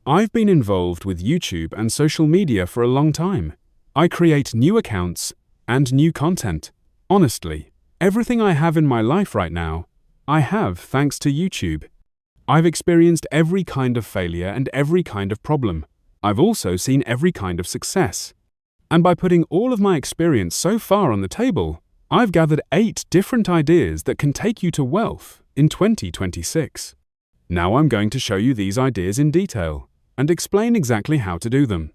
I've been involved with YouTube and social media for a long time. I create new accounts and new content. Honestly, everything I have in my life right now, I have thanks to YouTube. I've experienced every kind of failure and every kind of problem. I've also seen every kind of success. And by putting all of my experience so far on the table, I've gathered 8 different ideas that can take you to wealth in 2026. Now I'm going to show you these ideas in detail and explain exactly how to do them.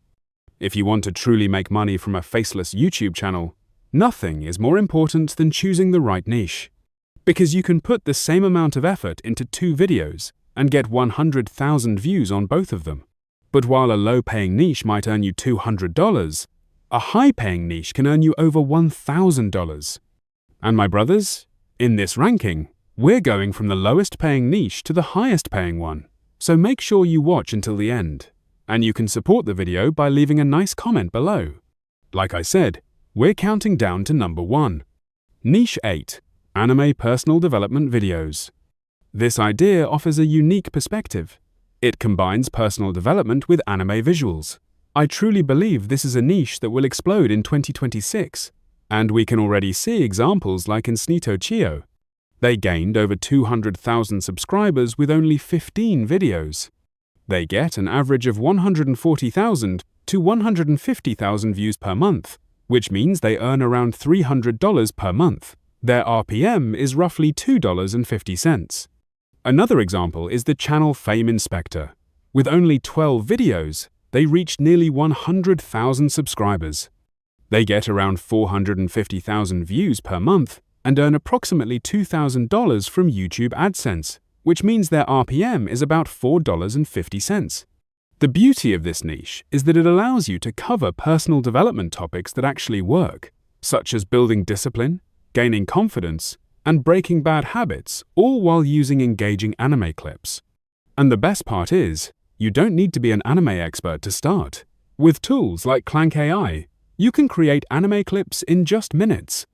If you want to truly make money from a faceless YouTube channel, nothing is more important than choosing the right niche. Because you can put the same amount of effort into 2 videos and get 100,000 views on both of them. But while a low-paying niche might earn you $200, a high-paying niche can earn you over $1,000. And my brothers, in this ranking, we're going from the lowest-paying niche to the highest-paying one. So make sure you watch until the end. And you can support the video by leaving a nice comment below. Like I said, we're counting down to number 1. Niche 8. Anime Personal Development Videos. This idea offers a unique perspective. It combines personal development with anime visuals. I truly believe this is a niche that will explode in 2026, and we can already see examples like in Snito Chio. They gained over 200,000 subscribers with only 15 videos. They get an average of 140,000 to 150,000 views per month, which means they earn around $300 per month. Their RPM is roughly $2.50. Another example is the channel Fame Inspector. With only 12 videos, they reached nearly 100,000 subscribers. They get around 450,000 views per month and earn approximately $2,000 from YouTube AdSense, which means their RPM is about $4.50. The beauty of this niche is that it allows you to cover personal development topics that actually work, such as building discipline, gaining confidence, and breaking bad habits, all while using engaging anime clips. And the best part is, you don't need to be an anime expert to start. With tools like Clank AI, you can create anime clips in just minutes.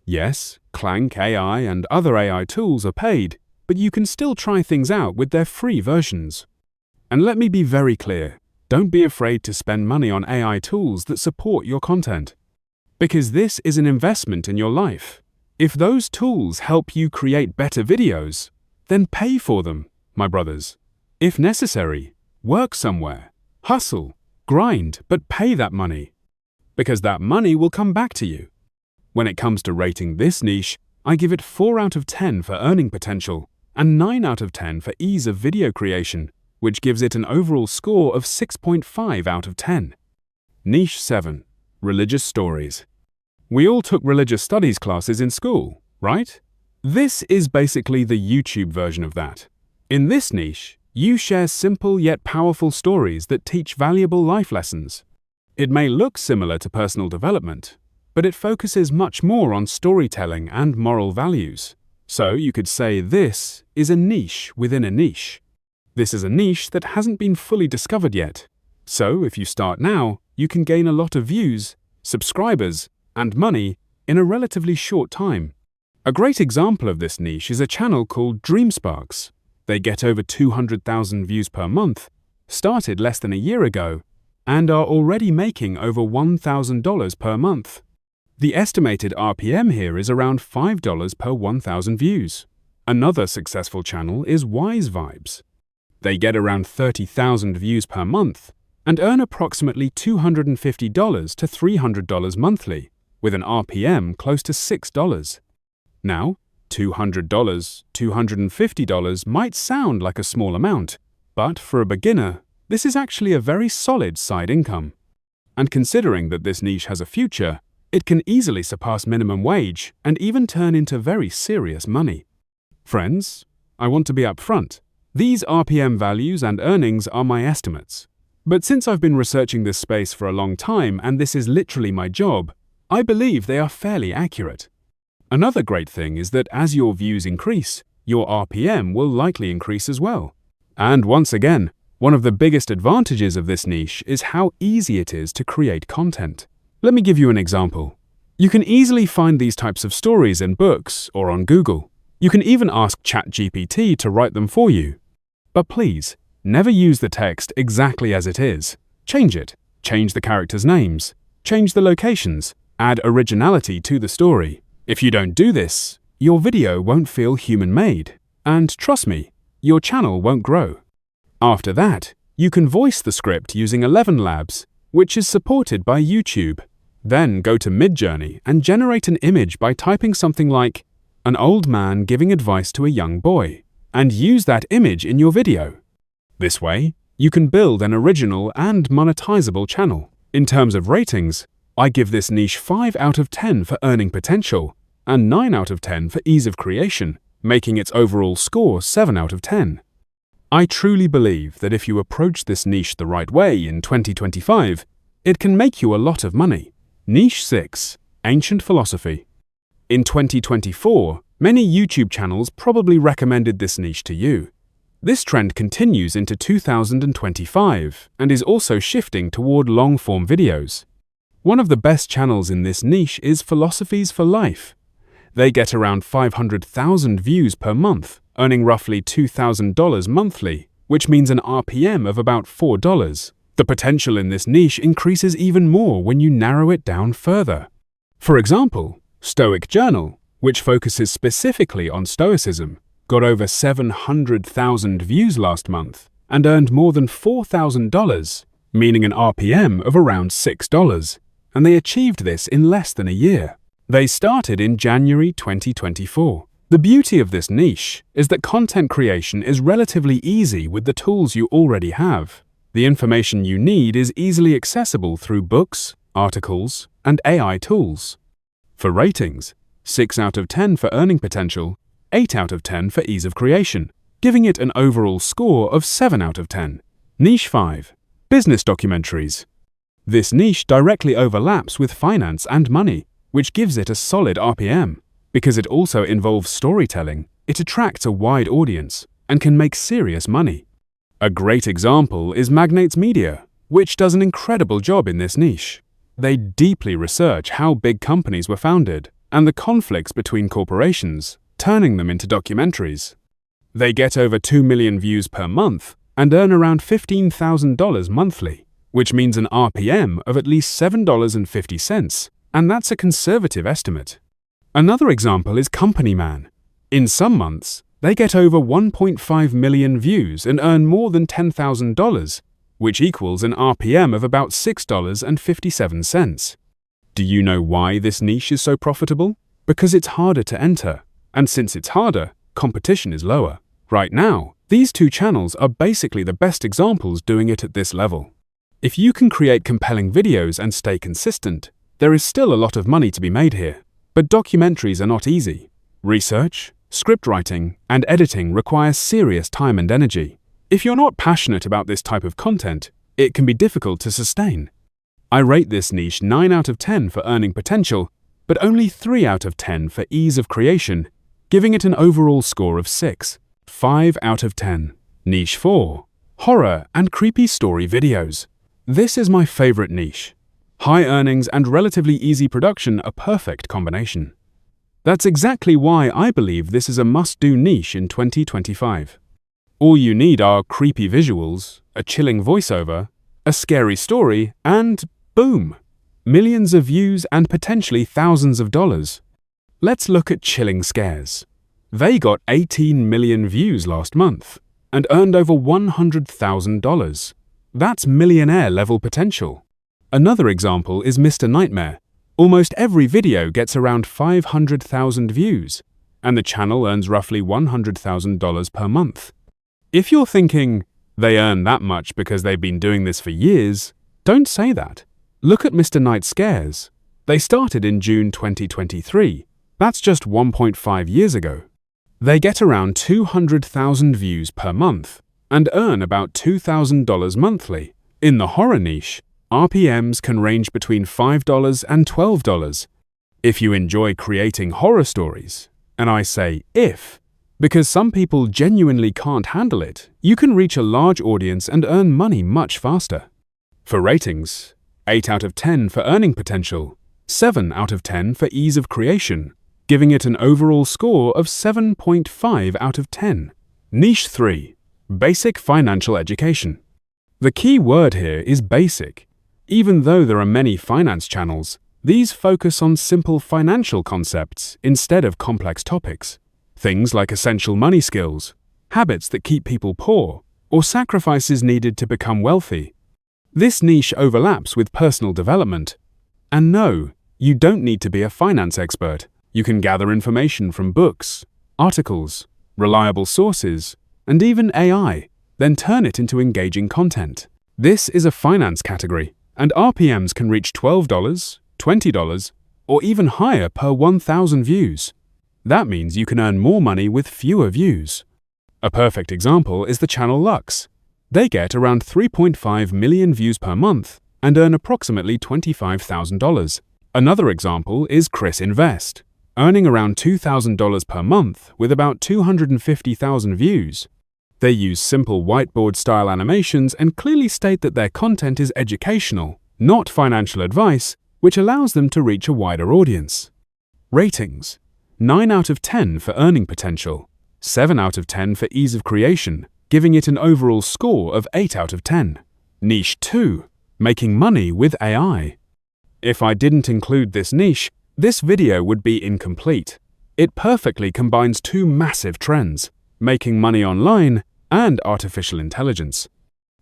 Yes, Clank AI and other AI tools are paid, but you can still try things out with their free versions. And let me be very clear, don't be afraid to spend money on AI tools that support your content. Because this is an investment in your life. If those tools help you create better videos, then pay for them, my brothers. If necessary, work somewhere, hustle, grind, but pay that money. Because that money will come back to you. When it comes to rating this niche, I give it 4 out of 10 for earning potential and 9 out of 10 for ease of video creation, which gives it an overall score of 6.5 out of 10. Niche 7. Religious Stories. We all took religious studies classes in school, right? This is basically the YouTube version of that. In this niche, you share simple yet powerful stories that teach valuable life lessons. It may look similar to personal development, but it focuses much more on storytelling and moral values. So you could say this is a niche within a niche. This is a niche that hasn't been fully discovered yet. So if you start now, you can gain a lot of views, subscribers, and money in a relatively short time. A great example of this niche is a channel called DreamSparks. They get over 200,000 views per month, started less than a year ago, and are already making over $1,000 per month. The estimated RPM here is around $5 per 1,000 views. Another successful channel is Wise Vibes. They get around 30,000 views per month and earn approximately $250 to $300 monthly, with an RPM close to $6. Now, $200, $250 might sound like a small amount, but for a beginner, this is actually a very solid side income. And considering that this niche has a future, it can easily surpass minimum wage and even turn into very serious money. Friends, I want to be upfront. These RPM values and earnings are my estimates. But since I've been researching this space for a long time and this is literally my job, I believe they are fairly accurate. Another great thing is that as your views increase, your RPM will likely increase as well. And once again, one of the biggest advantages of this niche is how easy it is to create content. Let me give you an example. You can easily find these types of stories in books or on Google. You can even ask ChatGPT to write them for you. But please, Never use the text exactly as it is. Change it. Change the characters' names. Change the locations. Add originality to the story. If you don't do this, your video won't feel human-made. And trust me, your channel won't grow. After that, you can voice the script using 11 Labs, which is supported by YouTube. Then go to Midjourney and generate an image by typing something like, "an old man giving advice to a young boy," and use that image in your video. This way, you can build an original and monetizable channel. In terms of ratings, I give this niche 5 out of 10 for earning potential and 9 out of 10 for ease of creation, making its overall score 7 out of 10. I truly believe that if you approach this niche the right way in 2025, it can make you a lot of money. Niche 6. Ancient Philosophy. In 2024, many YouTube channels probably recommended this niche to you. This trend continues into 2025 and is also shifting toward long-form videos. One of the best channels in this niche is Philosophies for Life. They get around 500,000 views per month, earning roughly $2,000 monthly, which means an RPM of about $4. The potential in this niche increases even more when you narrow it down further. For example, Stoic Journal, which focuses specifically on Stoicism, got over 700,000 views last month and earned more than $4,000, meaning an RPM of around $6, and they achieved this in less than a year. They started in January 2024. The beauty of this niche is that content creation is relatively easy with the tools you already have. The information you need is easily accessible through books, articles, and AI tools. For ratings, 6 out of 10 for earning potential, 8 out of 10 for ease of creation, giving it an overall score of 7 out of 10. Niche 5. Business documentaries. This niche directly overlaps with finance and money, which gives it a solid RPM. Because it also involves storytelling, it attracts a wide audience and can make serious money. A great example is Magnates Media, which does an incredible job in this niche. They deeply research how big companies were founded and the conflicts between corporations, turning them into documentaries. They get over 2 million views per month and earn around $15,000 monthly, which means an RPM of at least $7.50, and that's a conservative estimate. Another example is Company Man. In some months, they get over 1.5 million views and earn more than $10,000, which equals an RPM of about $6.57. Do you know why this niche is so profitable? Because it's harder to enter, and since it's harder, competition is lower. Right now, these two channels are basically the best examples doing it at this level. If you can create compelling videos and stay consistent, there is still a lot of money to be made here. But documentaries are not easy. Research, script writing, and editing require serious time and energy. If you're not passionate about this type of content, it can be difficult to sustain. I rate this niche 9 out of 10 for earning potential, but only 3 out of 10 for ease of creation, giving it an overall score of 6. 5 out of 10. Niche 4. Horror and creepy story videos. This is my favorite niche. High earnings and relatively easy production are a perfect combination. That's exactly why I believe this is a must-do niche in 2025. All you need are creepy visuals, a chilling voiceover, a scary story, and boom! Millions of views and potentially thousands of dollars. Let's look at Chilling Scares. They got 18 million views last month and earned over $100,000. That's millionaire-level potential. Another example is Mr. Nightmare. Almost every video gets around 500,000 views, and the channel earns roughly $100,000 per month. If you're thinking, they earn that much because they've been doing this for years, don't say that. Look at Mr. Night Scares. They started in June 2023. That's just 1.5 years ago. They get around 200,000 views per month and earn about $2,000 monthly. In the horror niche, RPMs can range between $5 and $12. If you enjoy creating horror stories, and I say if, because some people genuinely can't handle it, you can reach a large audience and earn money much faster. For ratings, 8 out of 10 for earning potential, 7 out of 10 for ease of creation, giving it an overall score of 7.5 out of 10. Niche 3. Basic financial education. The key word here is basic. Even though there are many finance channels, these focus on simple financial concepts instead of complex topics. Things like essential money skills, habits that keep people poor, or sacrifices needed to become wealthy. This niche overlaps with personal development. And no, you don't need to be a finance expert. You can gather information from books, articles, reliable sources, and even AI, then turn it into engaging content. This is a finance category, and RPMs can reach $12, $20, or even higher per 1,000 views. That means you can earn more money with fewer views. A perfect example is the channel Lux. They get around 3.5 million views per month and earn approximately $25,000. Another example is Chris Invest, earning around $2,000 per month with about 250,000 views. They use simple whiteboard-style animations and clearly state that their content is educational, not financial advice, which allows them to reach a wider audience. Ratings: 9 out of 10 for earning potential, 7 out of 10 for ease of creation, giving it an overall score of 8 out of 10. Niche 2: Making money with AI. If I didn't include this niche, this video would be incomplete. It perfectly combines two massive trends: making money online and artificial intelligence.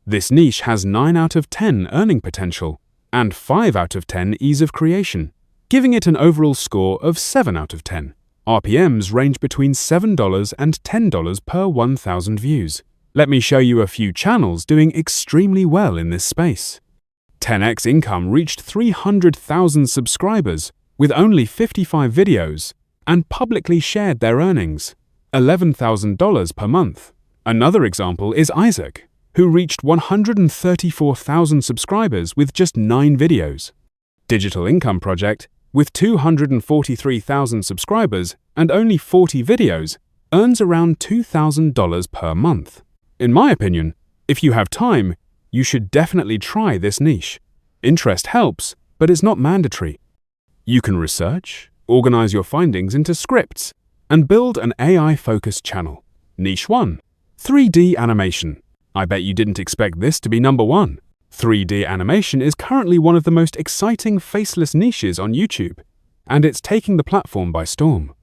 This niche has 9 out of 10 earning potential and 5 out of 10 ease of creation, giving it an overall score of 7 out of 10. RPMs range between $7 and $10 per 1,000 views. Let me show you a few channels doing extremely well in this space. 10x Income reached 300,000 subscribers with only 55 videos and publicly shared their earnings, $11,000 per month. Another example is Isaac, who reached 134,000 subscribers with just 9 videos. Digital Income Project, with 243,000 subscribers and only 40 videos, earns around $2,000 per month. In my opinion, if you have time, you should definitely try this niche. Interest helps, but it's not mandatory. You can research, organize your findings into scripts, and build an AI-focused channel. Niche 1: 3D animation. I bet you didn't expect this to be number 1. 3D animation is currently one of the most exciting faceless niches on YouTube, and it's taking the platform by storm.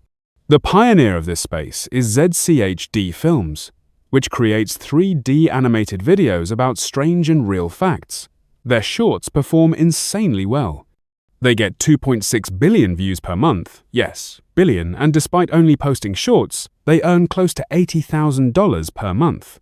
The pioneer of this space is ZCHD Films, which creates 3D animated videos about strange and real facts. Their shorts perform insanely well. They get 2.6 billion views per month, yes, billion, and despite only posting shorts, they earn close to $80,000 per month.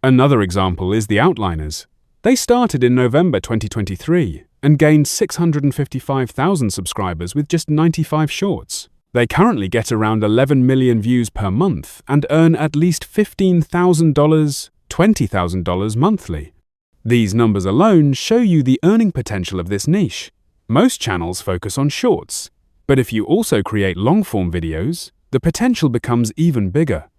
Another example is The Outliners. They started in November 2023 and gained 655,000 subscribers with just 95 shorts. They currently get around 11 million views per month and earn at least $15,000, $20,000 monthly. These numbers alone show you the earning potential of this niche. Most channels focus on shorts, but if you also create long-form videos, the potential becomes even bigger.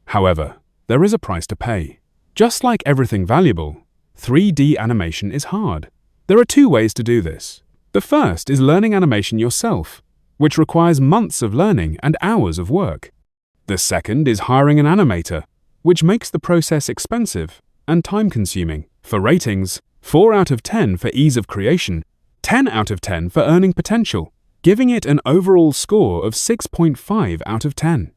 However, there is a price to pay. Just like everything valuable, 3D animation is hard. There are 2 ways to do this. The first is learning animation yourself, which requires months of learning and hours of work. The second is hiring an animator, which makes the process expensive and time-consuming. For ratings, 4 out of 10 for ease of creation, 10 out of 10 for earning potential, giving it an overall score of 6.5 out of 10.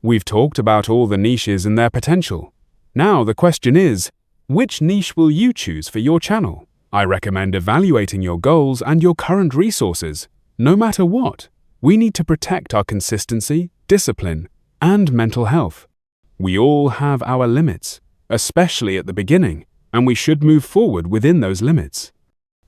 We've talked about all the niches and their potential. Now the question is, which niche will you choose for your channel? I recommend evaluating your goals and your current resources. No matter what, we need to protect our consistency, discipline, and mental health. We all have our limits, especially at the beginning, and we should move forward within those limits.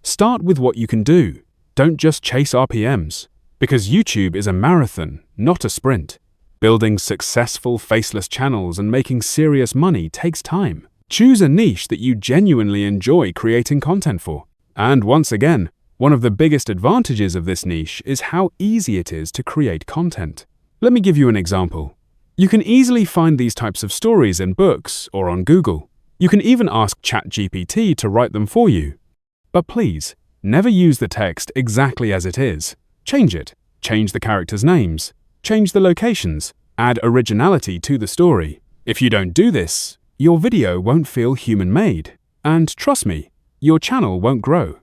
Start with what you can do. Don't just chase RPMs, because YouTube is a marathon, not a sprint. Building successful faceless channels and making serious money takes time. Choose a niche that you genuinely enjoy creating content for. And once again, one of the biggest advantages of this niche is how easy it is to create content. Let me give you an example. You can easily find these types of stories in books or on Google. You can even ask ChatGPT to write them for you. But please, never use the text exactly as it is. Change it. Change the characters' names. Change the locations. Add originality to the story. If you don't do this, your video won't feel human-made, and trust me, your channel won't grow.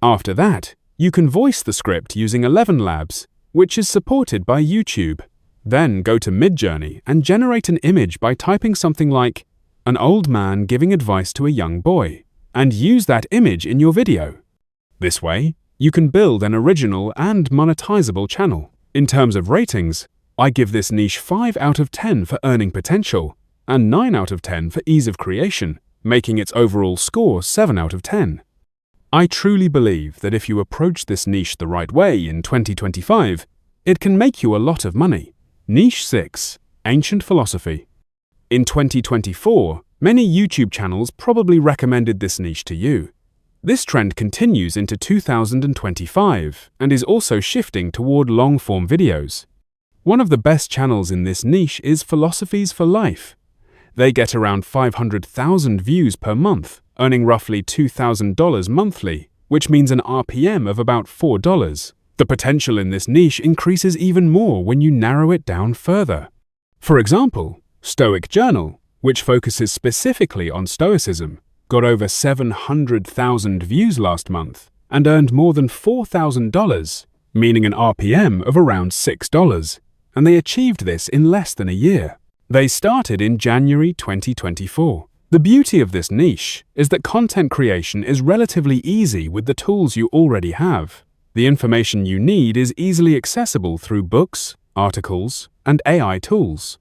After that, you can voice the script using 11 Labs, which is supported by YouTube. Then go to Midjourney and generate an image by typing something like, "an old man giving advice to a young boy," and use that image in your video. This way, you can build an original and monetizable channel. In terms of ratings, I give this niche 5 out of 10 for earning potential and 9 out of 10 for ease of creation, making its overall score 7 out of 10. I truly believe that if you approach this niche the right way in 2025, it can make you a lot of money. Niche 6. Ancient Philosophy. In 2024, many YouTube channels probably recommended this niche to you. This trend continues into 2025 and is also shifting toward long-form videos. One of the best channels in this niche is Philosophies for Life. They get around 500,000 views per month, earning roughly $2,000 monthly, which means an RPM of about $4. The potential in this niche increases even more when you narrow it down further. For example, Stoic Journal, which focuses specifically on Stoicism, got over 700,000 views last month and earned more than $4,000, meaning an RPM of around $6, and they achieved this in less than a year. They started in January 2024. The beauty of this niche is that content creation is relatively easy with the tools you already have. The information you need is easily accessible through books, articles, and AI tools.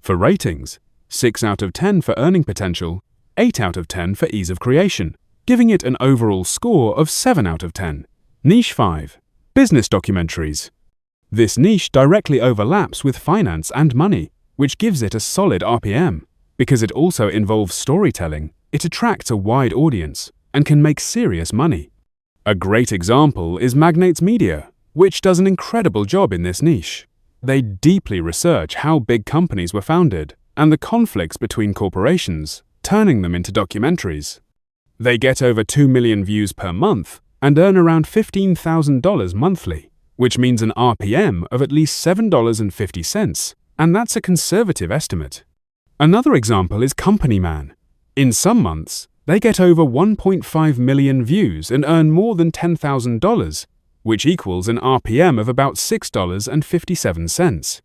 For ratings, 6 out of 10 for earning potential, 8 out of 10 for ease of creation, giving it an overall score of 7 out of 10. Niche 5. Business documentaries. This niche directly overlaps with finance and money, which gives it a solid RPM. Because it also involves storytelling, it attracts a wide audience and can make serious money. A great example is Magnates Media, which does an incredible job in this niche. They deeply research how big companies were founded and the conflicts between corporations, turning them into documentaries. They get over 2 million views per month and earn around $15,000 monthly, which means an RPM of at least $7.50, and that's a conservative estimate. Another example is Company Man. In some months, they get over 1.5 million views and earn more than $10,000, which equals an RPM of about $6.57.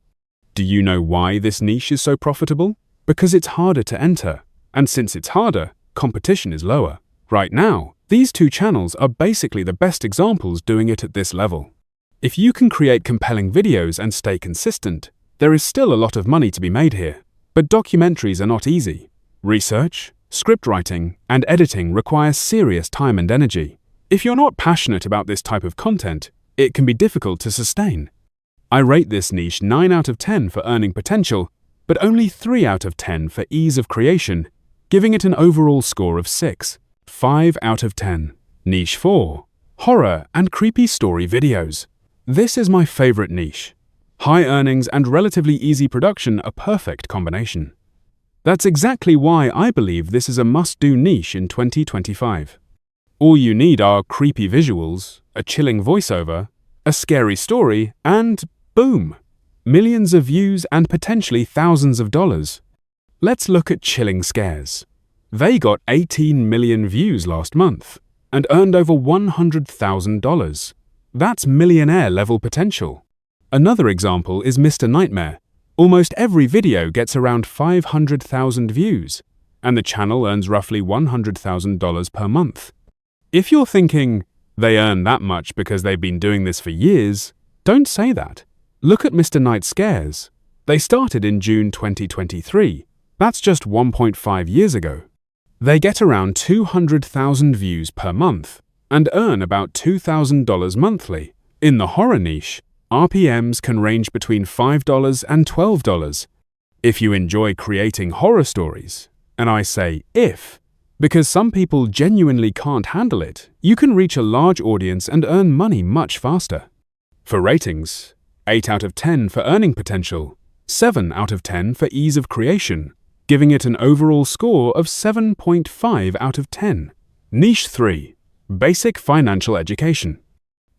Do you know why this niche is so profitable? Because it's harder to enter, and since it's harder, competition is lower. Right now, these two channels are basically the best examples doing it at this level. If you can create compelling videos and stay consistent, there is still a lot of money to be made here. But documentaries are not easy. Research, script writing, and editing require serious time and energy. If you're not passionate about this type of content, it can be difficult to sustain. I rate this niche 9 out of 10 for earning potential, but only 3 out of 10 for ease of creation, giving it an overall score of 6. 5 out of 10. Niche 4. Horror and creepy story videos. This is my favorite niche. High earnings and relatively easy production are a perfect combination. That's exactly why I believe this is a must-do niche in 2025. All you need are creepy visuals, a chilling voiceover, a scary story, and boom! Millions of views and potentially thousands of dollars. Let's look at Chilling Scares. They got 18 million views last month and earned over $100,000. That's millionaire-level potential. Another example is Mr. Nightmare. Almost every video gets around 500,000 views, and the channel earns roughly $100,000 per month. If you're thinking, they earn that much because they've been doing this for years, don't say that. Look at Mr. Night Scares. They started in June 2023. That's just 1.5 years ago. They get around 200,000 views per month and earn about $2,000 monthly. In the horror niche, RPMs can range between $5 and $12. If you enjoy creating horror stories, and I say if, because some people genuinely can't handle it, you can reach a large audience and earn money much faster. For ratings, 8 out of 10 for earning potential, 7 out of 10 for ease of creation, giving it an overall score of 7.5 out of 10. Niche 3. Basic financial education.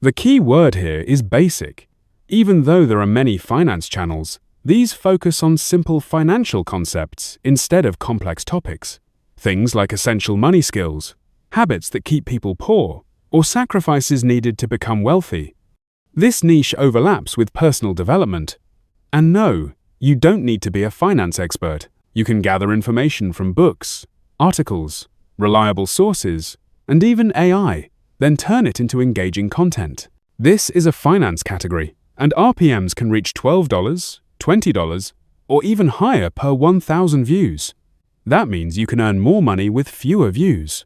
The key word here is basic. Even though there are many finance channels, These focus on simple financial concepts instead of complex topics. Things like essential money skills, habits that keep people poor, or sacrifices needed to become wealthy. This niche overlaps with personal development. And no, you don't need to be a finance expert. You can gather information from books, articles, reliable sources, and even AI, then turn it into engaging content. This is a finance category, and RPMs can reach $12, $20, or even higher per 1,000 views. That means you can earn more money with fewer views.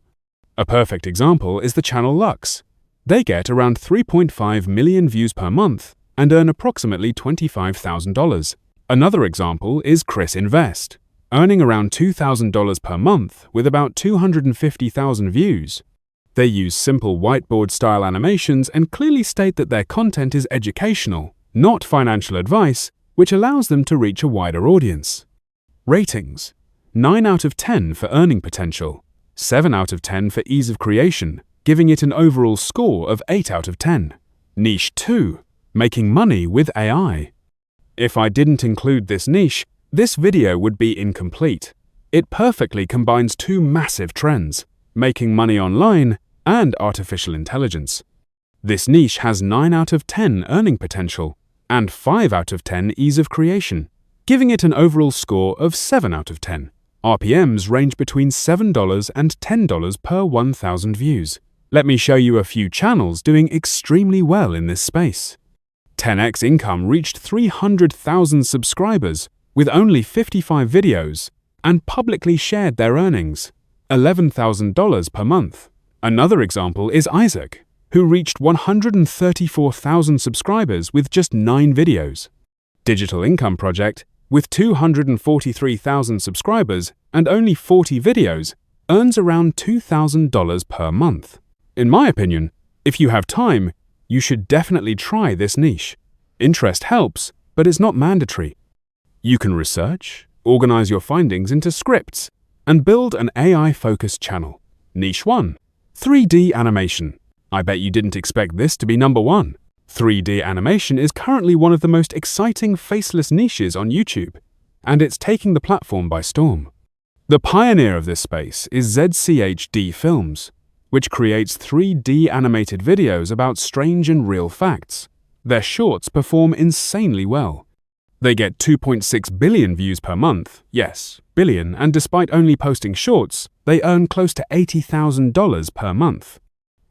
A perfect example is the channel Lux. They get around 3.5 million views per month and earn approximately $25,000. Another example is Chris Invest, earning around $2,000 per month with about 250,000 views. They use simple whiteboard-style animations and clearly state that their content is educational, not financial advice, which allows them to reach a wider audience. Ratings: 9 out of 10 for earning potential, 7 out of 10 for ease of creation, giving it an overall score of 8 out of 10. Niche 2: Making money with AI. If I didn't include this niche, this video would be incomplete. It perfectly combines two massive trends: making money online and artificial intelligence. This niche has 9 out of 10 earning potential and 5 out of 10 ease of creation, giving it an overall score of 7 out of 10. RPMs range between $7 and $10 per 1,000 views. Let me show you a few channels doing extremely well in this space. 10x Income reached 300,000 subscribers with only 55 videos and publicly shared their earnings, $11,000 per month. Another example is Isaac, who reached 134,000 subscribers with just 9 videos. Digital Income Project, with 243,000 subscribers and only 40 videos, earns around $2,000 per month. In my opinion, if you have time, you should definitely try this niche. Interest helps, but it's not mandatory. You can research, organize your findings into scripts, and build an AI-focused channel. Niche 1: 3D animation. I bet you didn't expect this to be number 1. 3D animation is currently one of the most exciting faceless niches on YouTube, and it's taking the platform by storm. The pioneer of this space is ZCHD Films, which creates 3D animated videos about strange and real facts. Their shorts perform insanely well. They get 2.6 billion views per month, yes, billion, and despite only posting shorts, they earn close to $80,000 per month.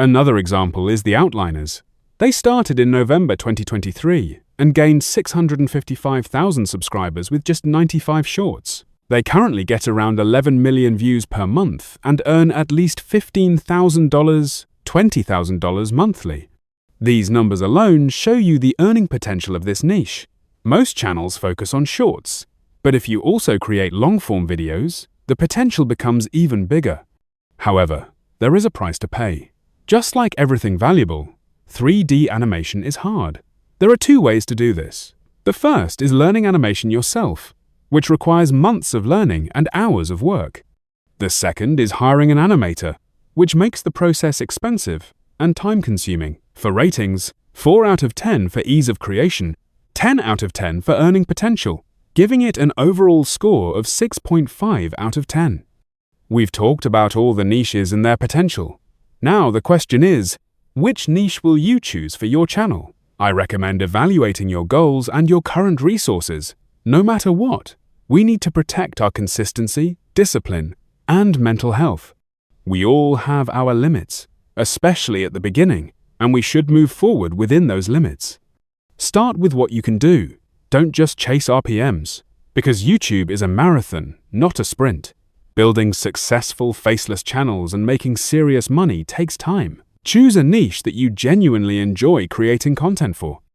Another example is The Outliners. They started in November 2023 and gained 655,000 subscribers with just 95 shorts. They currently get around 11 million views per month and earn at least $15,000, $20,000 monthly. These numbers alone show you the earning potential of this niche. Most channels focus on shorts, but if you also create long-form videos, the potential becomes even bigger. However, there is a price to pay. Just like everything valuable, 3D animation is hard. There are 2 ways to do this. The first is learning animation yourself, which requires months of learning and hours of work. The second is hiring an animator, which makes the process expensive and time-consuming. For ratings, 4 out of 10 for ease of creation, 10 out of 10 for earning potential, giving it an overall score of 6.5 out of 10. We've talked about all the niches and their potential. Now the question is, which niche will you choose for your channel? I recommend evaluating your goals and your current resources. No matter what, we need to protect our consistency, discipline, and mental health. We all have our limits, especially at the beginning, and we should move forward within those limits. Start with what you can do. Don't just chase RPMs, because YouTube is a marathon, not a sprint. Building successful faceless channels and making serious money takes time. Choose a niche that you genuinely enjoy creating content for.